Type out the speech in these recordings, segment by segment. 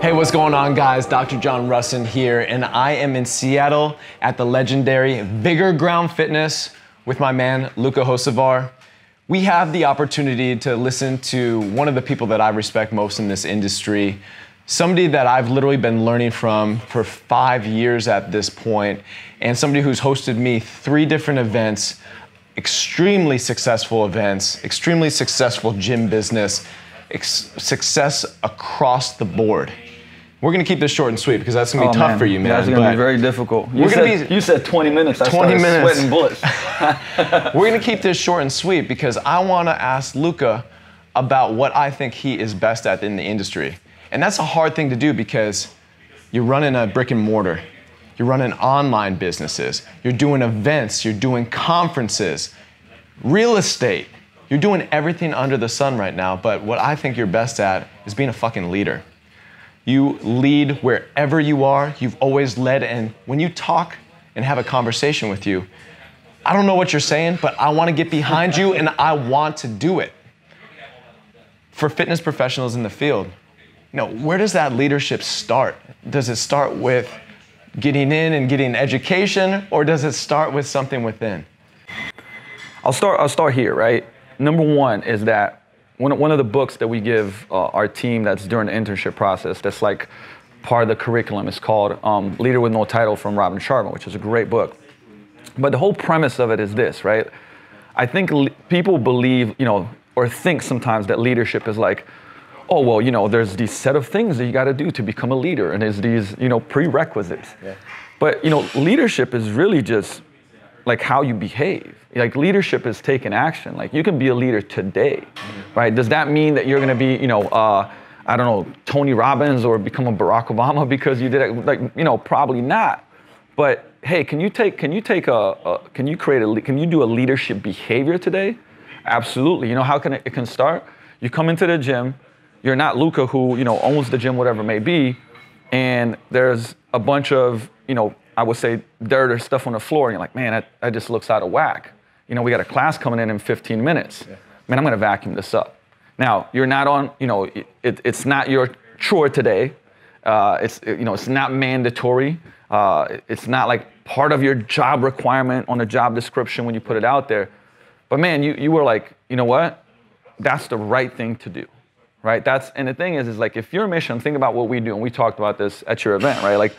Hey, what's going on, guys? Dr. John Rusin here, and I am in Seattle at the legendary Vigor Ground Fitness with my man, Luka Hocevar. We have the opportunity to listen to one of the people that I respect most in this industry, somebody that I've literally been learning from for 5 years at this point, and somebody who's hosted me 3 different events, extremely successful events, extremely successful gym business, success across the board. We're gonna keep this short and sweet because that's gonna be tough for you, man. That's gonna be very difficult. You said 20 minutes. I started sweating bullets. We're gonna keep this short and sweet because I wanna ask Luka about what I think he is best at in the industry. And that's a hard thing to do because you're running a brick and mortar. You're running online businesses. You're doing events. You're doing conferences, real estate. You're doing everything under the sun right now. But what I think you're best at is being a fucking leader. You lead wherever you are. You've always led, and when you talk and have a conversation with you, I don't know what you're saying, but I want to get behind you and I want to do it. For fitness professionals in the field, where does that leadership start? Does it start with getting in and getting education, or does it start with something within? I'll start here, right? Number one is that one of the books that we give our team that's during the internship process, that's like part of the curriculum, is called Leader with No Title from Robin Sharma, which is a great book. But the whole premise of it is this, right? I think people believe, or think sometimes that leadership is like, oh, well, there's these set of things that you got to do to become a leader, and there's these, prerequisites. Yeah. But, leadership is really just like how you behave. Like, leadership is taking action. Like, you can be a leader today, right? Does that mean that you're going to be, I don't know, Tony Robbins or become a Barack Obama because you did it? Like, probably not. But hey, can you do a leadership behavior today? Absolutely. How can it can start? You come into the gym. You're not Luka who, owns the gym, whatever it may be, and there's a bunch of, I would say dirt or stuff on the floor, and you're like, man, that just looks out of whack. We got a class coming in 15 minutes. Yeah. Man, I'm gonna vacuum this up. Now, you're not on, it's not your chore today. It's not mandatory. It's not like part of your job requirement on the job description when you put it out there. But man, you were like, you know what? That's the right thing to do. Right? And the thing is like, if your mission, think about what we do, and we talked about this at your event, right? Like,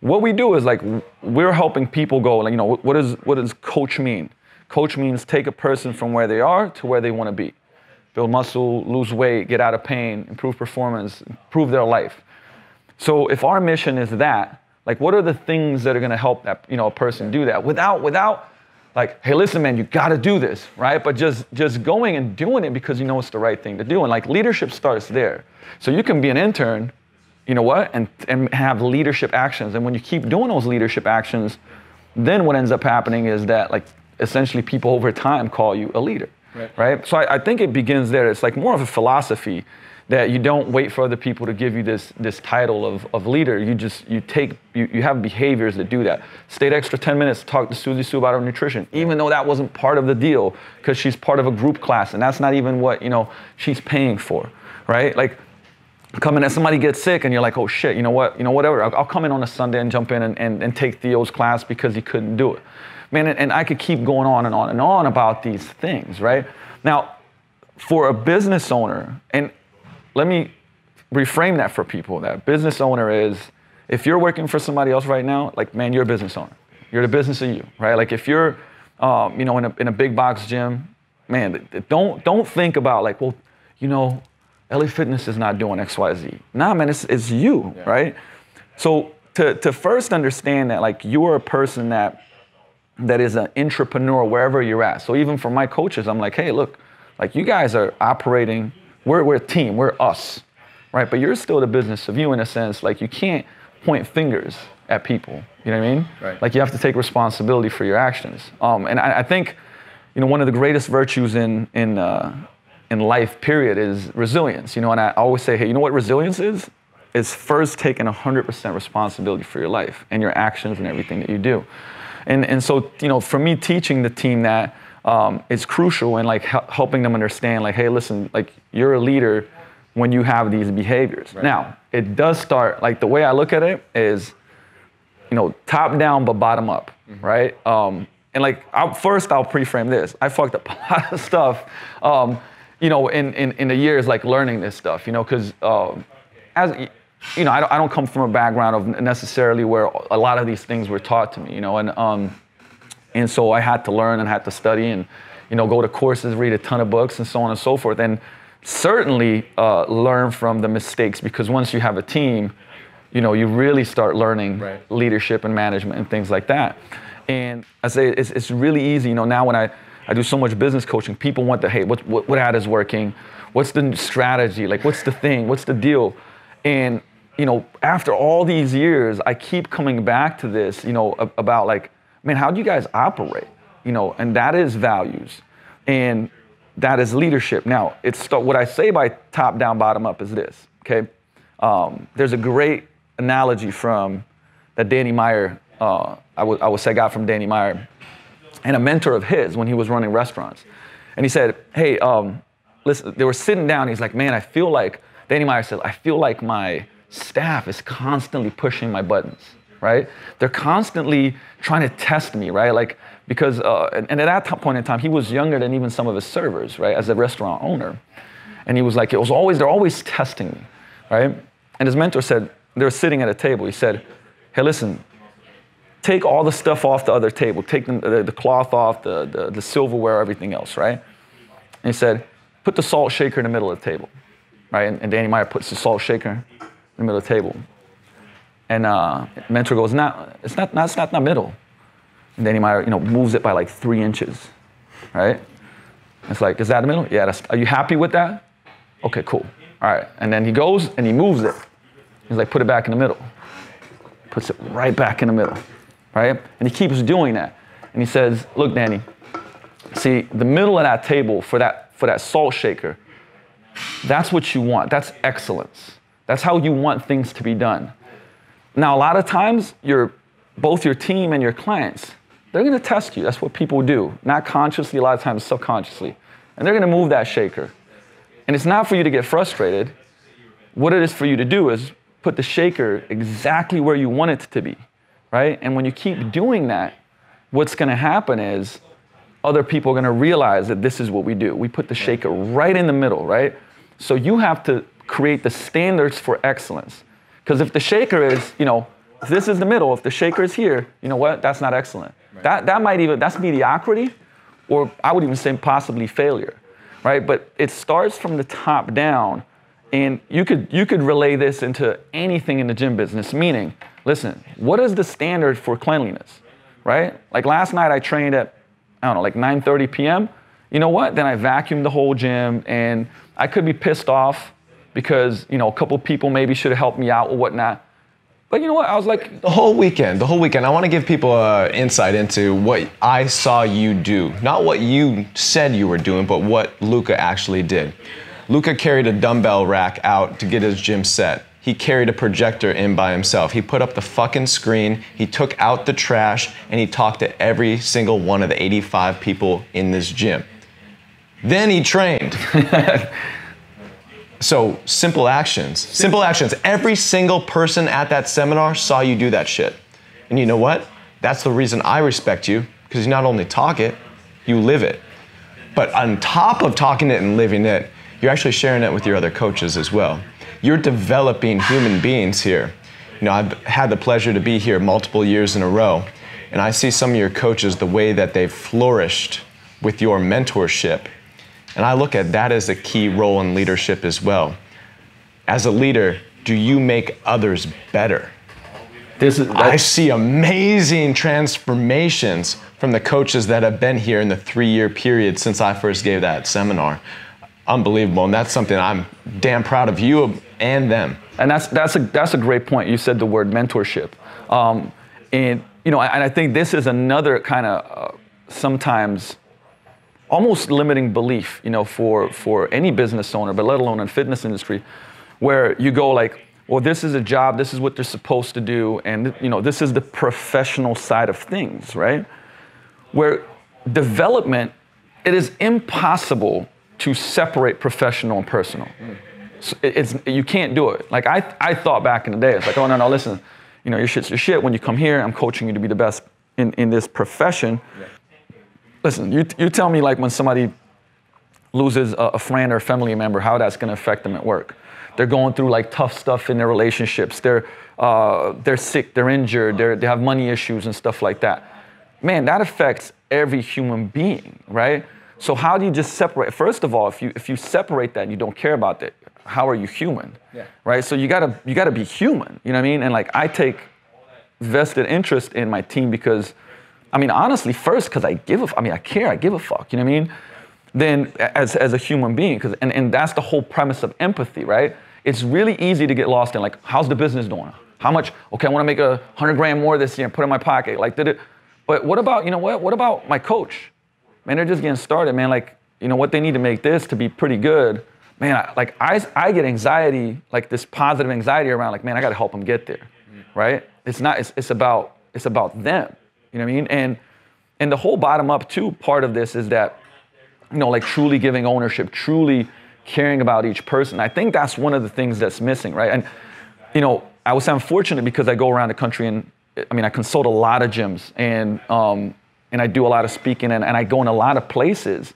what we do is like, we're helping people go, like, what does coach mean? Coach means take a person from where they are to where they want to be. Build muscle, lose weight, get out of pain, improve performance, improve their life. So if our mission is that, like, what are the things that are going to help that, a person do that without like, hey, listen, man, you got to do this, right? But just going and doing it because it's the right thing to do. And like, leadership starts there. So you can be an intern, and have leadership actions. And when you keep doing those leadership actions, then what ends up happening is that, like, essentially people over time call you a leader, right? So I think it begins there. It's like more of a philosophy that you don't wait for other people to give you this title of leader. You have behaviors that do that. Stayed extra 10 minutes to talk to Susie Sue about her nutrition, even though that wasn't part of the deal, because she's part of a group class, and that's not even what she's paying for, right? Like, coming as somebody gets sick and you're like, oh shit, whatever. I'll come in on a Sunday and jump in and take Theo's class because he couldn't do it. Man, and I could keep going on and on and on about these things, right? Now, for a business owner, and let me reframe that for people. That business owner is, if you're working for somebody else right now, like, man, you're a business owner. You're the business of you, right? Like, if you're, in a big box gym, man, don't think about like, well, LA Fitness is not doing X, Y, Z. Nah, man, it's you, right? So to first understand that, like, you are a person that is an entrepreneur wherever you're at. So even for my coaches, I'm like, hey, look, like, you guys are operating. We're a team, we're us, right? But you're still the business of you in a sense. Like, you can't point fingers at people, you know what I mean? Right. Like, you have to take responsibility for your actions. And I think, one of the greatest virtues in life, period, is resilience. And I always say, hey, you know what resilience is? It's first taking 100% responsibility for your life and your actions and everything that you do. And so, for me, teaching the team that, it's crucial, and like helping them understand, like, hey, listen, like, you're a leader. when you have these behaviors. Right. Now, it does start, like the way I look at it is, top down but bottom up, right? And like, first I'll pre-frame this. I fucked up a lot of stuff, in the years like learning this stuff, because I don't come from a background of necessarily where a lot of these things were taught to me, and so I had to learn and had to study and, go to courses, read a ton of books and so on and so forth. And certainly learn from the mistakes, because once you have a team, you really start learning leadership and management and things like that. And I say it's really easy, now when I do so much business coaching, people want hey, what ad is working? What's the strategy? Like, what's the thing? What's the deal? And, after all these years, I keep coming back to this, about like, man, how do you guys operate? And that is values. And that is leadership. Now, what I say by top down, bottom up is this, okay? There's a great analogy from that Danny Meyer, I would say got from Danny Meyer, and a mentor of his when he was running restaurants. And he said, hey, listen, they were sitting down. He's like, man, Danny Meyer said, I feel like my staff is constantly pushing my buttons, right? They're constantly trying to test me, right? Like, because, and at that point in time, he was younger than even some of his servers, right, as a restaurant owner. And he was like, they're always testing me, right? And his mentor said, they were sitting at a table. He said, hey, listen, take all the stuff off the other table. Take the cloth off, the silverware, everything else, right? And he said, put the salt shaker in the middle of the table, right? And Danny Meyer puts the salt shaker in the middle of the table. And mentor goes, it's not the middle. And Danny Meyer, moves it by like 3 inches, right? It's like, is that the middle? Yeah, are you happy with that? Okay, cool. All right. And then he goes and he moves it. He's like, put it back in the middle. Puts it right back in the middle, right? And he keeps doing that. And he says, look, Danny, see, the middle of that table for that salt shaker, that's what you want. That's excellence. That's how you want things to be done. Now, a lot of times, both your team and your clients, they're going to test you. That's what people do. Not consciously, a lot of times subconsciously. And they're going to move that shaker. And it's not for you to get frustrated. What it is for you to do is put the shaker exactly where you want it to be, right? And when you keep doing that, what's going to happen is other people are going to realize that this is what we do. We put the shaker right in the middle, right? So you have to create the standards for excellence. Because if the shaker is, if this is the middle, if the shaker is here, you know what? That's not excellent. Right. That's mediocrity, or I would even say possibly failure, right? But it starts from the top down, and you could relay this into anything in the gym business, meaning, listen, what is the standard for cleanliness, right? Like last night I trained at, like 9:30 p.m. You know what? Then I vacuumed the whole gym, and I could be pissed off because, a couple people maybe should have helped me out or whatnot. But you know what? I was like... The whole weekend, I want to give people insight into what I saw you do. Not what you said you were doing, but what Luka actually did. Luka carried a dumbbell rack out to get his gym set. He carried a projector in by himself. He put up the fucking screen, he took out the trash, and he talked to every single one of the 85 people in this gym. Then he trained. So simple actions. Every single person at that seminar saw you do that shit. And you know what? That's the reason I respect you, because you not only talk it, you live it. But on top of talking it and living it, you're actually sharing it with your other coaches as well. You're developing human beings here. I've had the pleasure to be here multiple years in a row, and I see some of your coaches, the way that they've flourished with your mentorship. And I look at that as a key role in leadership as well. As a leader, do you make others better? I see amazing transformations from the coaches that have been here in the 3-year period since I first gave that seminar. Unbelievable, and that's something I'm damn proud of you and them. And that's a great point. You said the word mentorship. And I think this is another kind of sometimes almost limiting belief, for any business owner, but let alone in the fitness industry, where you go like, well, this is a job, this is what they're supposed to do, and this is the professional side of things, right? Where development, it is impossible to separate professional and personal. you can't do it. Like I thought back in the day, it's like, oh no, listen, your shit's your shit. When you come here, I'm coaching you to be the best in this profession. Yeah. Listen, you tell me like when somebody loses a friend or family member, how that's gonna affect them at work. They're going through like tough stuff in their relationships. They're sick, they're injured, they have money issues and stuff like that. Man, that affects every human being, right? So how do you just separate? First of all, if you separate that and you don't care about that, how are you human? Yeah. Right? So you gotta be human. You know what I mean? And like I take vested interest in my team because, I mean, honestly, first because I care, I give a fuck. You know what I mean? Then as a human being, and that's the whole premise of empathy, right? It's really easy to get lost in like, how's the business doing? How much? Okay, I want to make $100 grand more this year and put it in my pocket. Like, did it? But what about, what about my coach? Man, they're just getting started, man. Like, what they need to make this to be pretty good. Man, I get anxiety, like this positive anxiety around, like, man, I got to help them get there, right? It's about them. You know what I mean? And the whole bottom up too part of this is that, like truly giving ownership, truly caring about each person. I think that's one of the things that's missing, right? And, I was unfortunate because I go around the country and, I consult a lot of gyms and I do a lot of speaking and I go in a lot of places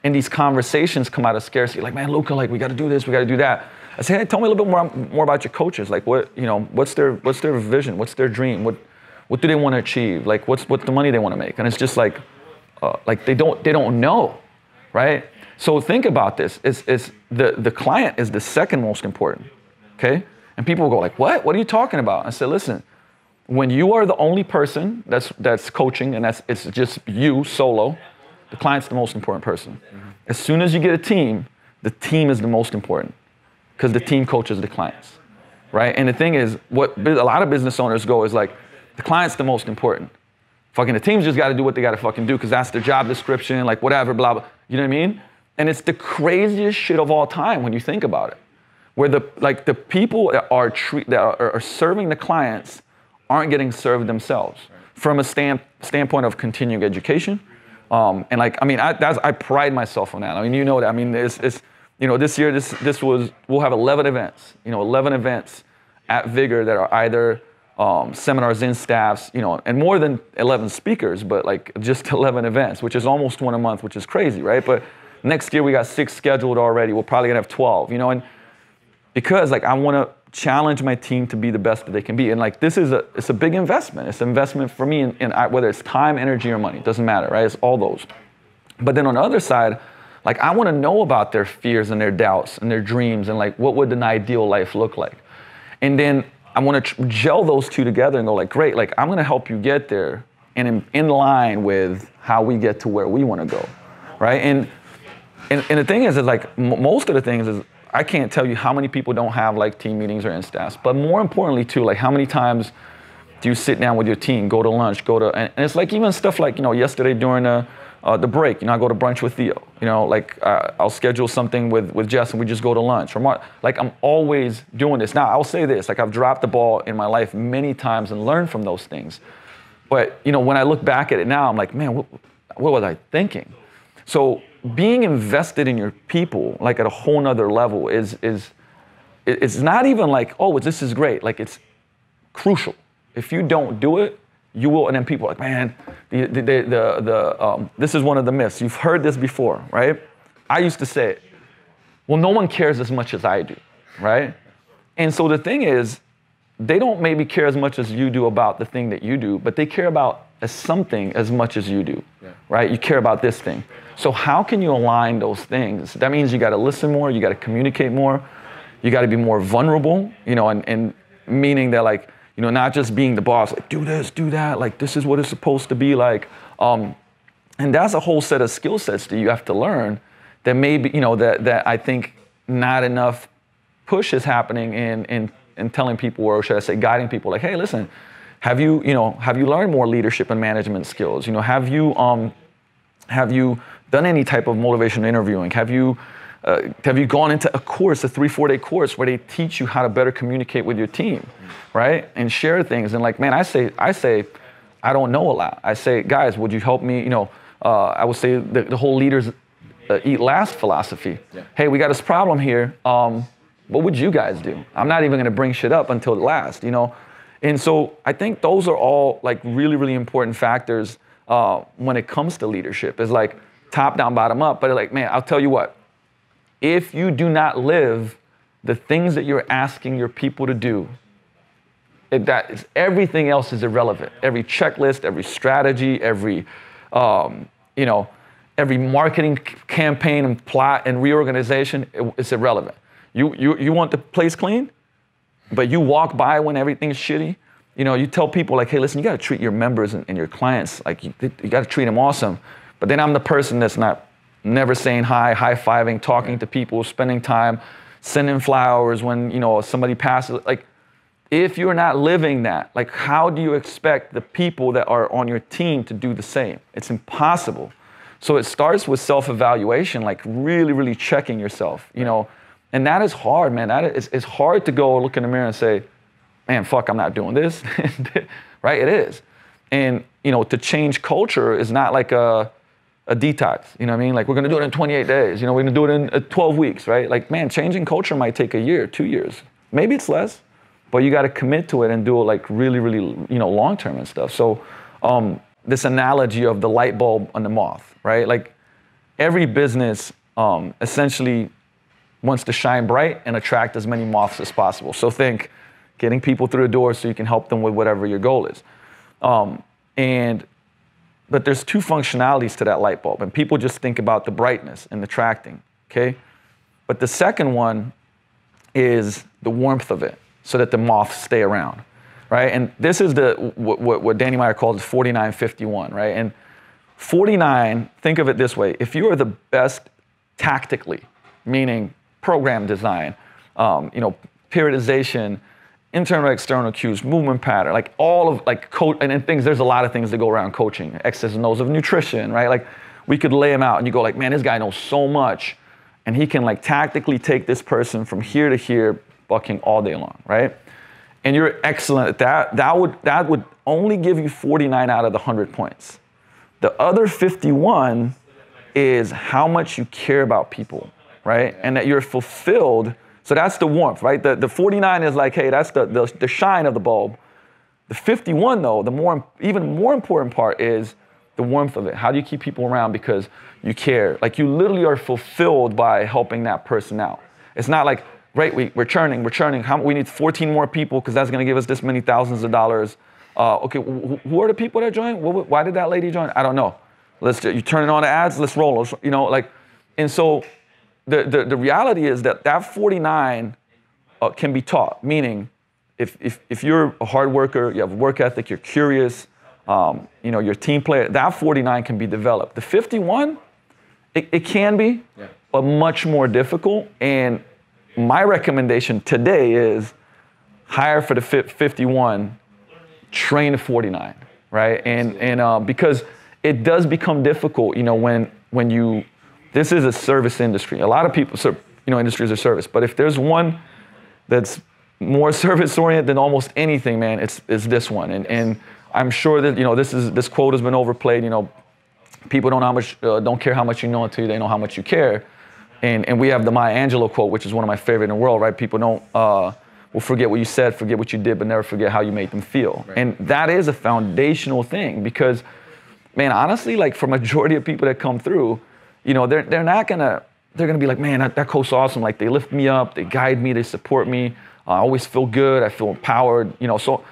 and these conversations come out of scarcity. Like, man, Luka, like we got to do this, we got to do that. I say, hey, tell me a little bit more about your coaches. Like what's their vision? What's their dream? What do they want to achieve? Like what's the money they want to make? And it's just like they don't know, right? So think about this. It's the client is the second most important, okay? And people will go like, what? What are you talking about? I said, listen, when you are the only person that's coaching and it's just you solo, the client's the most important person. Mm-hmm. As soon as you get a team, the team is the most important because the team coaches the clients, right? And the thing is, what a lot of business owners go is like, the client's the most important. Fucking the team's just got to do what they got to fucking do because that's their job description, like whatever, blah, blah. You know what I mean? And it's the craziest shit of all time when you think about it, where the people that are serving the clients aren't getting served themselves from a standpoint of continuing education. And like, I pride myself on that. I mean, that. I mean, it's this year, we'll have 11 events, 11 events at Vigor that are either seminars in staffs, and more than 11 speakers, but like just 11 events, which is almost one a month, which is crazy, right? But next year we got 6 scheduled already. We're probably gonna have 12, and because like I want to challenge my team to be the best that they can be, and like it's a big investment. It's an investment for me in whether it's time, energy, or money. It doesn't matter, right? It's all those. But then on the other side, like I want to know about their fears and their doubts and their dreams and like what would an ideal life look like, and then I want to gel those two together and go like, great, like I'm going to help you get there and in line with how we get to where we want to go, right? And the thing is like most of the things is I can't tell you how many people don't have like team meetings or in staffs, but more importantly too, like how many times do you sit down with your team, go to lunch, and it's like even stuff like, yesterday during the break, I go to brunch with Theo, I'll schedule something with Jess and we just go to lunch. Like I'm always doing this. Now I'll say this, like I've dropped the ball in my life many times and learned from those things. But when I look back at it now, I'm like, man, what was I thinking? So being invested in your people, like at a whole nother level is it's not even like, oh, this is great. Like it's crucial. If you don't do it, you will, and then people are like, man, this is one of the myths. You've heard this before, right? I used to say, well, no one cares as much as I do, right? And so the thing is, they don't maybe care as much as you do about the thing that you do, but they care about something as much as you do, right? You care about this thing. So how can you align those things? That means you got to listen more, you got to communicate more, you got to be more vulnerable, and meaning that like, not just being the boss, like do this, do that, like this is what it's supposed to be like. And that's a whole set of skill sets that you have to learn that maybe, that I think not enough push is happening in telling people, or should I say guiding people, like, hey, listen, have you learned more leadership and management skills? Have you done any type of motivational interviewing? Have you gone into a course, a 3-4 day course where they teach you how to better communicate with your team, right? And share things. And like, man, I say, I don't know a lot. I say, guys, would you help me? I would say the whole leaders eat last philosophy. Yeah. Hey, we got this problem here. what would you guys do? I'm not even gonna bring shit up until last, you know? And so I think those are all like really, really important factors when it comes to leadership. It's like top down, bottom up, but like, man, I'll tell you what, if you do not live the things that you're asking your people to do, everything else is irrelevant. Every checklist, every strategy, every marketing campaign and plot and reorganization, it's irrelevant. You want the place clean, but you walk by when everything's shitty. You know, you tell people like, hey, listen, you got to treat your members and your clients like you got to treat them awesome. But then I'm the person that's never saying hi, high-fiving, talking to people, spending time, sending flowers when, you know, somebody passes. Like, if you're not living that, like, how do you expect the people that are on your team to do the same? It's impossible. So it starts with self-evaluation, like really, really checking yourself, you know, and that is hard, man. It's hard to go look in the mirror and say, man, fuck, I'm not doing this, right? It is. And, you know, to change culture is not like a detox, you know what I mean? Like, we're gonna do it in 28 days, you know, we're gonna do it in 12 weeks, right? Like, man, changing culture might take a year, 2 years. Maybe it's less, but you gotta commit to it and do it like really, really, you know, long-term and stuff. So this analogy of the light bulb and the moth, right? Like, every business essentially wants to shine bright and attract as many moths as possible. So think getting people through the door so you can help them with whatever your goal is. But there's two functionalities to that light bulb, and people just think about the brightness and attracting, okay? But the second one is the warmth of it, so that the moths stay around, right? And this is what Danny Meyer calls 49-51, right? And 49, think of it this way: if you are the best tactically, meaning program design, you know, periodization, internal, external cues, movement pattern, like all of like coach and things. There's a lot of things that go around coaching, X's and O's of nutrition, right? Like, we could lay them out and you go like, man, this guy knows so much, and he can like tactically take this person from here to here, bucking all day long, right? And you're excellent at that. That would only give you 49 out of the 100 points. The other 51 is how much you care about people, right? And that you're fulfilled. So that's the warmth, right? The 49 is like, hey, that's the shine of the bulb. The 51, though, even more important part is the warmth of it. How do you keep people around because you care? Like, you literally are fulfilled by helping that person out. It's not like, right, we're churning. We need 14 more people because that's going to give us this many thousands of dollars. Okay, who are the people that joined? Why did that lady join? I don't know. You turning on the ads, let's roll. You know, like, and so the reality is that 49 can be taught. Meaning, if you're a hard worker, you have work ethic, you're curious, you know, you're a team player, that 49 can be developed. The 51, it can be, but much more difficult. And my recommendation today is hire for the 51, train the 49, right? And because it does become difficult, you know, when you. This is a service industry. A lot of people, you know, industries are service. But if there's one that's more service-oriented than almost anything, man, it's this one. And I'm sure that, you know, this quote has been overplayed. You know, people don't care how much you know until they know how much you care. And we have the Maya Angelou quote, which is one of my favorite in the world, right? People will forget what you said, forget what you did, but never forget how you made them feel. Right. And that is a foundational thing because, man, honestly, like, for majority of people that come through, you know, they're gonna be like, man, that coach's awesome. Like, they lift me up, they guide me, they support me. I always feel good, I feel empowered, you know. So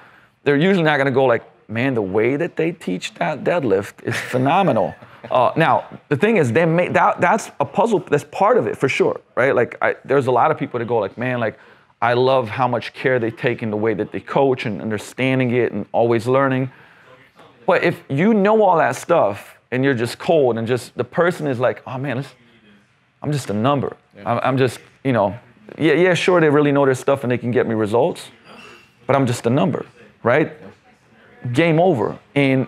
they're usually not gonna go like, man, the way that they teach that deadlift is phenomenal. Now, the thing is, that's a puzzle, that's part of it for sure, right? Like, there's a lot of people that go like, man, like, I love how much care they take in the way that they coach and understanding it and always learning. But if you know all that stuff, and you're just cold, and just the person is like, oh man, I'm just a number. Yeah. I'm just, you know, yeah, sure, they really know their stuff and they can get me results, but I'm just a number, right? Game over. And,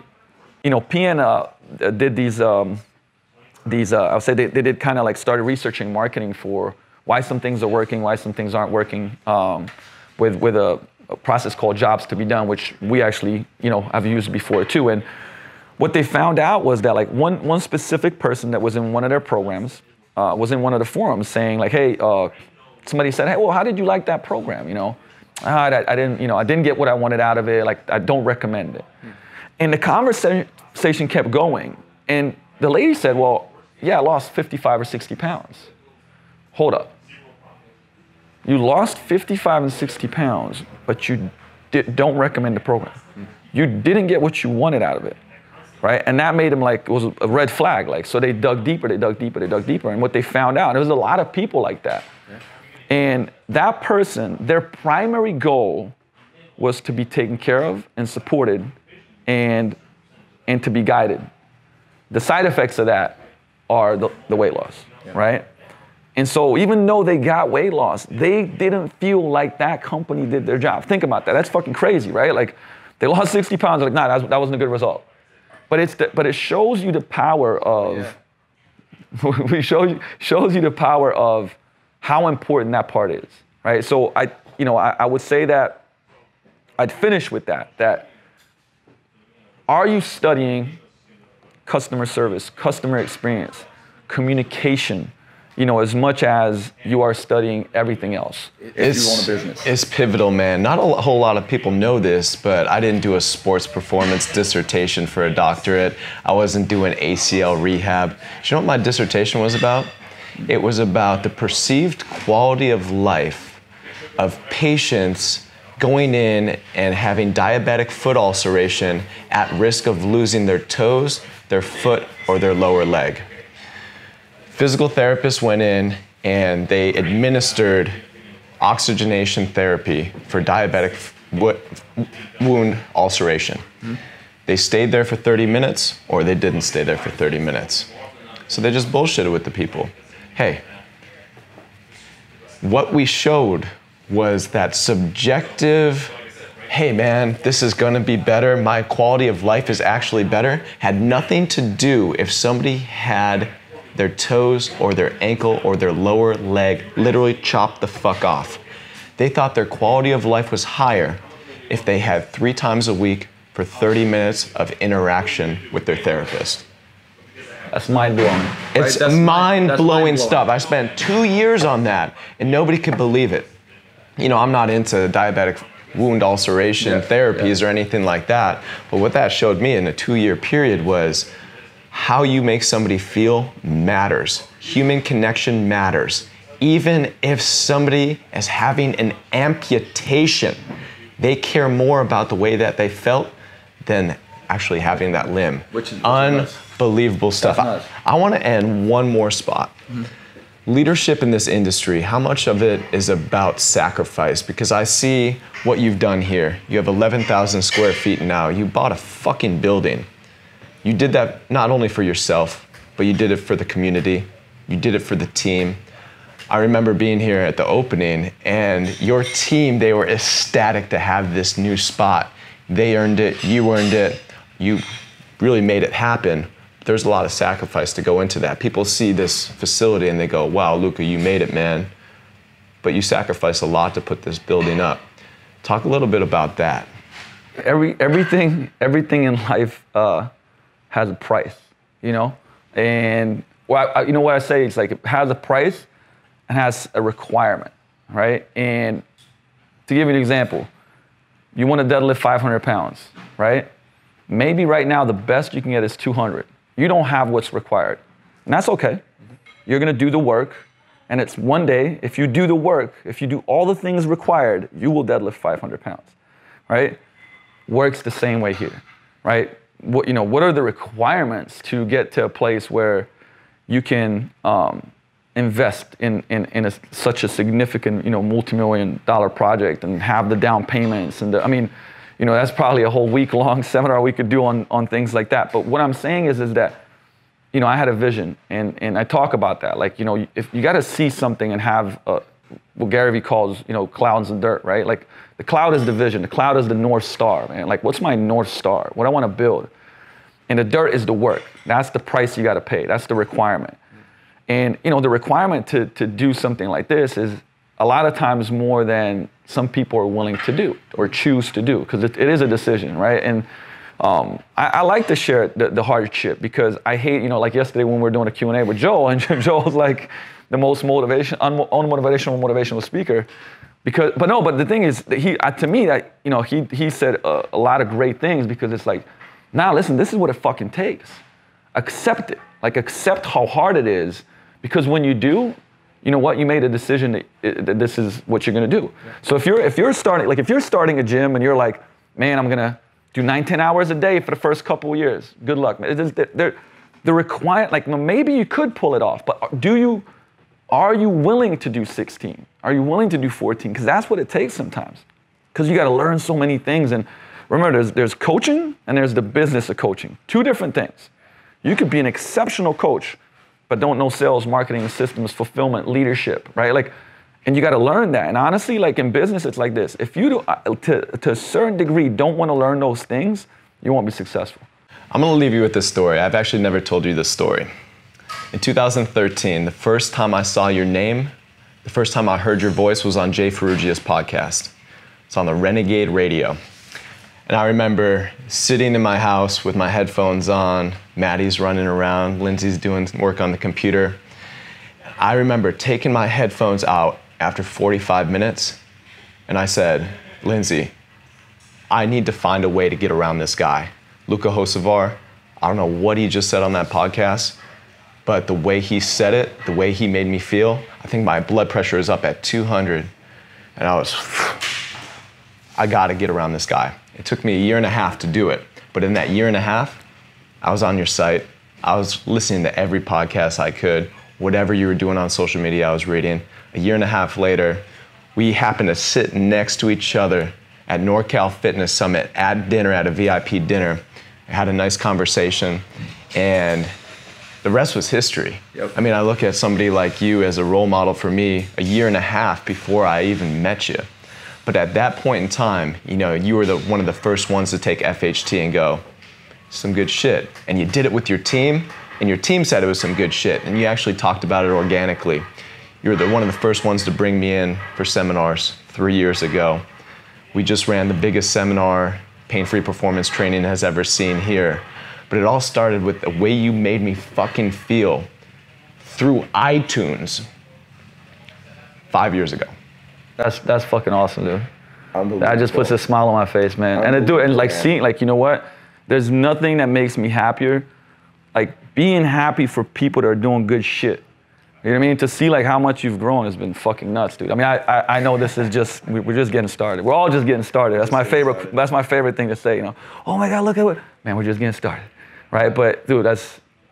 you know, PN did these I'll say they did kind of like started researching marketing for why some things are working, why some things aren't working, with a process called jobs to be done, which we actually, you know, I've used before too. And what they found out was that like one specific person that was in one of their programs was in one of the forums saying like, hey, somebody said, hey, well, how did you like that program? I didn't get what I wanted out of it. Like, I don't recommend it. And the conversation kept going. And the lady said, well, yeah, I lost 55 or 60 pounds. Hold up. You lost 55 and 60 pounds, but you don't recommend the program. You didn't get what you wanted out of it, right? And that made them it was a red flag. So they dug deeper. And what they found out, there was a lot of people like that. Yeah. And that person, their primary goal was to be taken care of and supported and to be guided. The side effects of that are the weight loss, right? And so even though they got weight loss, they didn't feel like that company did their job. Think about that. That's fucking crazy, right? Like, they lost 60 pounds. Like, nah, that wasn't a good result. But it shows you the power of, shows you the power of how important that part is, right? So I would say that I'd finish with that are you studying customer service, customer experience, communication, as much as you are studying everything else? If you own a business. It's pivotal, man. Not a whole lot of people know this, but I didn't do a sports performance dissertation for a doctorate. I wasn't doing ACL rehab. Do you know what my dissertation was about? It was about the perceived quality of life of patients going in and having diabetic foot ulceration at risk of losing their toes, their foot, or their lower leg. Physical therapists went in and they administered oxygenation therapy for diabetic wound ulceration. Mm-hmm. They stayed there for 30 minutes or they didn't stay there for 30 minutes. So they just bullshitted with the people. Hey, what we showed was that subjective, hey man, this is gonna be better, my quality of life is actually better, had nothing to do if somebody had their toes or their ankle or their lower leg literally chopped the fuck off. They thought their quality of life was higher if they had 3 times a week for 30 minutes of interaction with their therapist. That's mind-blowing. It's mind-blowing stuff. I spent 2 years on that and nobody could believe it. I'm not into diabetic wound ulceration therapies or anything like that, but what that showed me in a 2-year period was how you make somebody feel matters. Human connection matters. Even if somebody is having an amputation, they care more about the way that they felt than actually having that limb. Which is unbelievable stuff. I want to end one more spot. Mm-hmm. Leadership in this industry, how much of it is about sacrifice? Because I see what you've done here. You have 11,000 square feet now. You bought a fucking building. You did that not only for yourself, but you did it for the community. You did it for the team. I remember being here at the opening and your team, they were ecstatic to have this new spot. They earned it, you earned it. You really made it happen. There's a lot of sacrifice to go into that. People see this facility and they go, wow, Luka, you made it, man. But you sacrificed a lot to put this building up. Talk a little bit about that. Everything in life has a price, And what I say is it has a price and has a requirement, right? And to give you an example, you want to deadlift 500 pounds, right? Maybe right now the best you can get is 200. You don't have what's required. And that's okay. You're gonna do the work, and it's one day, if you do the work, if you do all the things required, you will deadlift 500 pounds, right? Works the same way here, right? What are the requirements to get to a place where you can invest in such a significant, multi-million-dollar project and have the down payments and that's probably a whole week-long seminar we could do on things like that. But what I'm saying is that, I had a vision and I talk about that. If you got to see something and have what Gary Vee calls, clouds and dirt, right? Like the cloud is the vision, the cloud is the North Star, man. Like what's my North Star? What I want to build. And the dirt is the work. That's the price you got to pay. That's the requirement. And the requirement to do something like this is a lot of times more than some people are willing to do or choose to do, because it is a decision, right? And I like to share the hardship because I hate, like yesterday when we were doing a Q&A with Joel, and Joel was like, the most unmotivational speaker. But the thing is, to me, he said a lot of great things, because it's like, now listen, this is what it fucking takes. Accept it. Like, accept how hard it is, because when you do, you know what, you made a decision that this is what you're gonna do. Yeah. So if you're starting a gym and you're like, man, I'm gonna do 9-10 hours a day for the first couple of years, good luck, man. The required, like, maybe you could pull it off, but are you willing to do 16? Are you willing to do 14? Because that's what it takes sometimes. Because you got to learn so many things. And remember, there's coaching and there's the business of coaching. Two different things. You could be an exceptional coach, but don't know sales, marketing, systems, fulfillment, leadership, right? Like, and you got to learn that. And honestly, like in business, it's like this. If you, to a certain degree, don't want to learn those things, you won't be successful. I'm going to leave you with this story. I've actually never told you this story. In 2013, the first time I saw your name, the first time I heard your voice was on Jay Ferrugia's podcast. It's on the Renegade Radio. And I remember sitting in my house with my headphones on, Maddie's running around, Lindsay's doing work on the computer. I remember taking my headphones out after 45 minutes, and I said, Lindsay, I need to find a way to get around this guy. Luka Hocevar, I don't know what he just said on that podcast, but the way he said it, the way he made me feel, I think my blood pressure is up at 200. And I gotta get around this guy. It took me 1.5 years to do it. But in that 1.5 years, I was on your site. I was listening to every podcast I could. Whatever you were doing on social media, I was reading. 1.5 years later, we happened to sit next to each other at NorCal Fitness Summit at dinner, at a VIP dinner. I had a nice conversation, and the rest was history. Yep. I mean, I look at somebody like you as a role model for me 1.5 years before I even met you. But at that point in time, you know, you were one of the first ones to take FHT and go, some good shit. And you did it with your team, and your team said it was some good shit, and you actually talked about it organically. You were one of the first ones to bring me in for seminars 3 years ago. We just ran the biggest seminar pain-free performance training has ever seen here. But it all started with the way you made me fucking feel through iTunes 5 years ago. That's fucking awesome, dude. That just puts a smile on my face, man. And like seeing, like, you know what? There's nothing that makes me happier, like being happy for people that are doing good shit. You know what I mean? To see like how much you've grown has been fucking nuts, dude. I mean, I know this is just, we're just getting started. We're all just getting started. That's my favorite thing to say, you know. Oh my God, look at what, man, we're just getting started, right? But dude,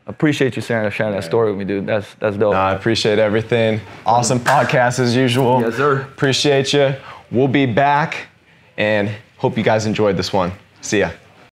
appreciate you sharing that story with me, dude. That's dope. No, I appreciate everything. Awesome podcast as usual. Yes, sir. Appreciate you. We'll be back, and hope you guys enjoyed this one. See ya.